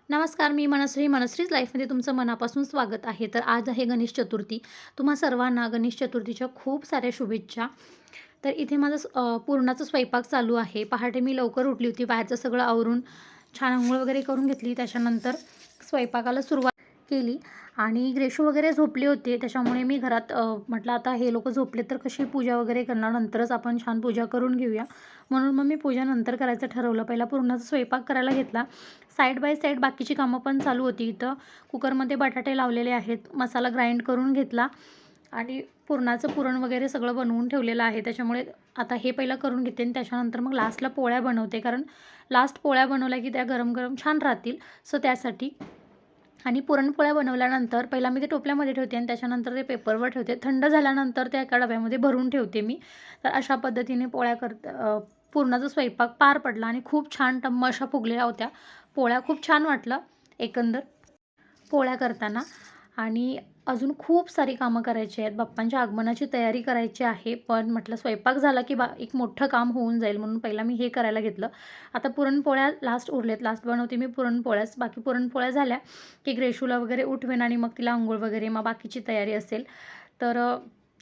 नमस्कार, मी मनश्रीच लाईफमध्ये तुमचं मनापासून स्वागत आहे. तर आज आहे गणेश चतुर्थी. तुम्हा सर्वांना गणेश चतुर्थीच्या खूप साऱ्या शुभेच्छा. तर इथे माझं पुरणाचा स्वयंपाक चालू आहे. पहाटे मी लवकर उठली होती. बाहेरचं सगळं आवरून छान अंघोळ वगैरे करून घेतली. त्याच्यानंतर स्वयंपाकाला सुरुवात केली आणि ग्रेशू वगैरे झोपले होते. त्याच्यामुळे मी घरात म्हटलं आता हे लोकं झोपले तर कशी पूजा वगैरे करणार, नंतरच आपण छान पूजा करून घेऊया. म्हणून मग मी पूजा नंतर करायचं ठरवलं. पहिला पुरणाचा स्वयंपाक करायला घेतला. साईड बाय साईड बाकीची कामं पण चालू होती. इथं कुकरमध्ये बटाटे लावलेले आहेत. मसाला ग्राइंड करून घेतला आणि पुरणाचं पुरण वगैरे सगळं बनवून ठेवलेलं आहे. त्याच्यामुळे आता हे पहिलं करून घेते आणि त्याच्यानंतर मग लास्टला पोळ्या बनवते. कारण लास्ट पोळ्या बनवल्या की त्या गरम-गरम छान राहतील. सो त्यासाठी आणि पुरणपोळ्या बनवल्यानंतर पहिला मी ते टोपल्यामध्ये ठेवते आणि त्याच्यानंतर ते पेपरवर ठेवते. थंड झाल्यानंतर त्या एका डब्यामध्ये भरून ठेवते मी. तर अशा पद्धतीने पुरणाचा स्वयंपाक पार पडला आणि खूप छान टम्म अशा फुगल्या होत्या पोळ्या. खूप छान वाटलं एकंदर पोळ्या करताना. आणि अजून खूप सारी कामं करायची आहेत. बाप्पांच्या आगमनाची तयारी करायची आहे. पण म्हटलं स्वयंपाक झाला की एक मोठं काम होऊन जाईल म्हणून पहिला मी हे करायला घेतलं. आता पुरणपोळ्या लास्ट उरलेत. लास्ट बनवते मी पुरणपोळ्याच. बाकी पुरणपोळ्या झाल्या की ग्रेशूला वगैरे उठवेन आणि मग तिला अंघोळ वगैरे मग बाकीची तयारी असेल. तर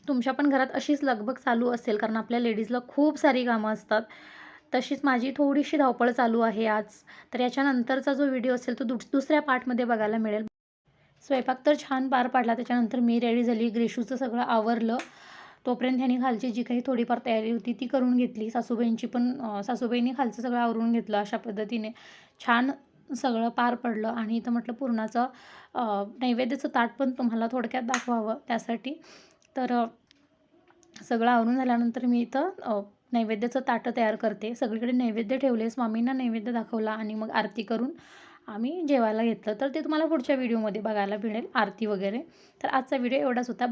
तुमच्या पण घरात अशीच लगबग चालू असेल कारण आपल्या लेडीजला खूप सारी कामं असतात. तशीच माझी थोडीशी धावपळ चालू आहे आज. तर याच्यानंतरचा जो व्हिडिओ असेल तो दुसऱ्या पार्टमध्ये बघायला मिळेल. स्वयंपाक तर छान पार पाडला. त्याच्यानंतर मी रेडी झाली. ग्रेशूचं सगळं आवरलं. तोपर्यंत ह्यानी खालची जी काही थोडीफार तयारी होती ती करून घेतली. सासूबाईंनी खालचं सगळं आवरून घेतलं. अशा पद्धतीने छान सगळं पार पडलं. आणि इथं म्हटलं पुरणाचं नैवेद्याचं ताट पण तुम्हाला थोडक्यात दाखवावं त्यासाठी. तर सगळं आवरून झाल्यानंतर मी इथं नैवेद्याचं ताटं तयार करते. सगळीकडे नैवेद्य ठेवले. स्वामींना नैवेद्य दाखवला आणि मग आरती करून आम्ही जेवायला घेतलं. तर ते तुम्हाला पुढच्या व्हिडिओमध्ये बघायला मिळेल आरती वगैरे. तर आजचा व्हिडिओ एवढाच होता.